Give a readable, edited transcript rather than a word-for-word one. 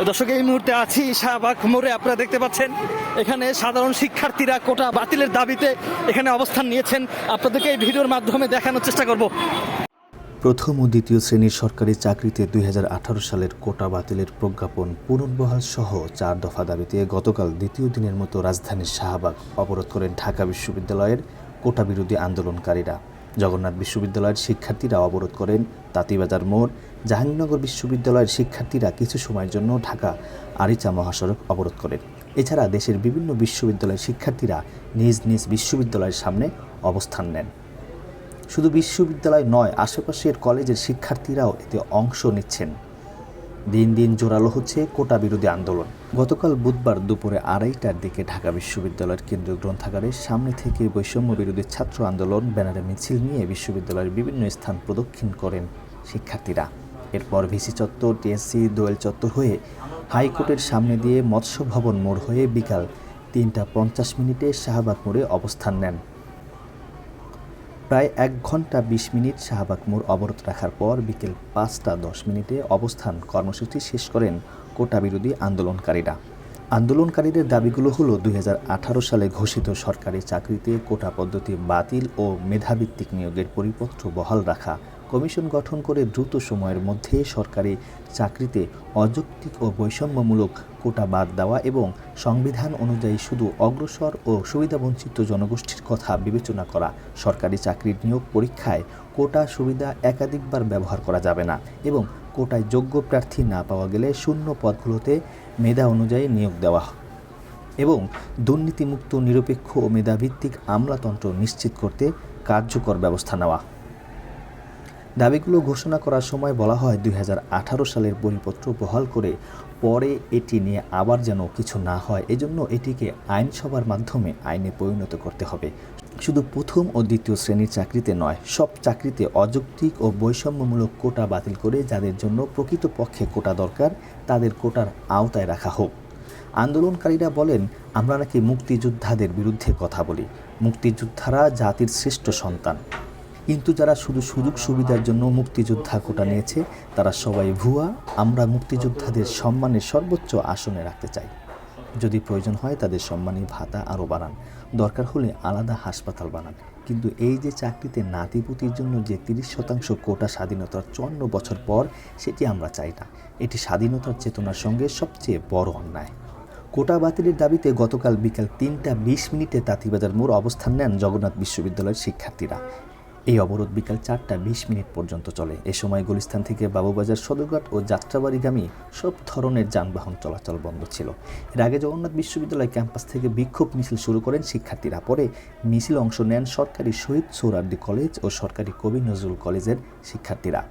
দর্শক, এই মুহূর্তে আছি শাহবাগ মোড়ে। আপনারা দেখতে পাচ্ছেন এখানে সাধারণ শিক্ষার্থীরা কোটা বাতিলের দাবিতে এখানে অবস্থান নিয়েছেন। আপনাদেরকে এই ভিডিওর মাধ্যমে দেখানোর চেষ্টা করব। প্রথম ও দ্বিতীয় শ্রেণীর সরকারি চাকরিতে ২০১৮ সালের কোটা বাতিলের প্রজ্ঞাপন পুনর্বহাল সহ ৪ দফা দাবিতে গতকাল দ্বিতীয় দিনের মতো রাজধানীর শাহবাগ অবরোধ করেন ঢাকা বিশ্ববিদ্যালয়ের কোটা বিরোধী আন্দোলনকারীরা। জগন্নাথ বিশ্ববিদ্যালয়ের শিক্ষার্থীরা অবরোধ করেন তাঁতীবাজার মোড়। জাহাঙ্গীরনগর বিশ্ববিদ্যালয়ের শিক্ষার্থীরা কিছু সময়ের জন্য ঢাকা আরিচা মহাসড়ক অবরোধ করেন। এছাড়া দেশের বিভিন্ন বিশ্ববিদ্যালয়ের শিক্ষার্থীরা নিজ নিজ বিশ্ববিদ্যালয়ের সামনে অবস্থান নেন। শুধু বিশ্ববিদ্যালয় নয়, আশেপাশের কলেজের শিক্ষার্থীরাও এতে অংশ নিচ্ছেন। দিন দিন জোরালো হচ্ছে কোটা বিরোধী আন্দোলন। গতকাল বুধবার দুপুরে ২:৩০টার দিকে ঢাকা বিশ্ববিদ্যালয়ের কেন্দ্রীয় গ্রন্থাগারের সামনে থেকে বৈষম্য বিরোধী ছাত্র আন্দোলন ব্যানারে মিছিল নিয়ে বিশ্ববিদ্যালয়ের বিভিন্ন স্থান প্রদক্ষিণ করেন শিক্ষার্থীরা। এরপর ভিসি চত্বর, টিএসসি, দোয়েল চত্বর হয়ে হাইকোর্টের সামনে দিয়ে মৎস্য ভবন মোড় হয়ে বিকাল ৩টা ৫০ শাহবাগ মোড়ে অবস্থান নেন। প্রায় ১ ঘন্টা ২০ মিনিট শাহবাগ মোড় অবরোধ রাখার পর বিকেল ৫টা ১০ অবস্থান কর্মসূচি শেষ করেন কোটা বিরোধী আন্দোলনকারীরা। আন্দোলনকারীদের দাবিগুলো হলো ২০১৮ সালে ঘোষিত সরকারি চাকরিতে কোটা পদ্ধতি বাতিল ও মেধাভিত্তিক নিয়োগের পরিপত্র বহাল রাখা, কমিশন গঠন করে দ্রুত সময়ের মধ্যে সরকারি চাকরিতে অযৌক্তিক ও বৈষম্যমূলক কোটা বাদ দেওয়া এবং সংবিধান অনুযায়ী শুধু অগ্রসর ও সুবিধাবঞ্চিত জনগোষ্ঠীর কথা বিবেচনা করা। সরকারি চাকরির নিয়োগ পরীক্ষায় কোটা সুবিধা একাধিকবার ব্যবহার করা যাবে না এবং কোটায় যোগ্য প্রার্থী না পাওয়া গেলে শূন্য পদগুলোতে মেধা অনুযায়ী নিয়োগ দেওয়া এবং দুর্নীতিমুক্ত, নিরপেক্ষ ও মেধাভিত্তিক আমলাতন্ত্র নিশ্চিত করতে কার্যকর ব্যবস্থা নেওয়া। দাবিগুলো ঘোষণা করার সময় বলা হয় ২০১৮ সালের পরিপত্র বহাল করে পরে এটি নিয়ে আবার যেন কিছু না হয়, এজন্য এটিকে আইনসভার মাধ্যমে আইনে পরিণত করতে হবে। শুধু প্রথম ও দ্বিতীয় শ্রেণীর চাকরিতে নয়, সব চাকরিতে অযৌক্তিক ও বৈষম্যমূলক কোটা বাতিল করে যাদের জন্য প্রকৃতপক্ষে কোটা দরকার তাদের কোটার আওতায় রাখা হোক। আন্দোলনকারীরা বলেন, আমরা নাকি মুক্তিযোদ্ধাদের বিরুদ্ধে কথা বলি। মুক্তিযোদ্ধারা জাতির শ্রেষ্ঠ সন্তান, কিন্তু যারা শুধু সুযোগ সুবিধার জন্য মুক্তিযোদ্ধা কোটা নিয়েছে তারা সবাই ভুয়া। আমরা মুক্তিযোদ্ধাদের সম্মানের সর্বোচ্চ আসনে রাখতে চাই। যদি প্রয়োজন হয় তাদের সম্মানী ভাতা আরও বাড়ান, দরকার হলে আলাদা হাসপাতাল বানান, কিন্তু এই যে চাকরিতে নাতিপুতির জন্য যে ৩০% কোটা স্বাধীনতার ৫৪ বছর পর, সেটি আমরা চাই না। এটি স্বাধীনতার চেতনার সঙ্গে সবচেয়ে বড় অন্যায়। কোটা বাতিলের দাবিতে গতকাল বিকাল ৩টা ২০ তাঁতীবাজার মোড় অবস্থান নেন জগন্নাথ বিশ্ববিদ্যালয়ের শিক্ষার্থীরা। এই অবরোধ বিকাল ৪টা ২০ পর্যন্ত চলে। এ সময় গুলিস্তান থেকে বাবুবাজার, সদরঘাট ও যাত্রাবাড়িগামী সব ধরনের যানবাহন চলাচল বন্ধ ছিল। এর আগে জগন্নাথ বিশ্ববিদ্যালয় ক্যাম্পাস থেকে বিক্ষোভ মিছিল শুরু করেন শিক্ষার্থীরা। পরে মিছিলে অংশ নেন সরকারি শহীদ সোহরাওয়ার্দী কলেজ ও সরকারি কবি নজরুল কলেজের শিক্ষার্থীরা।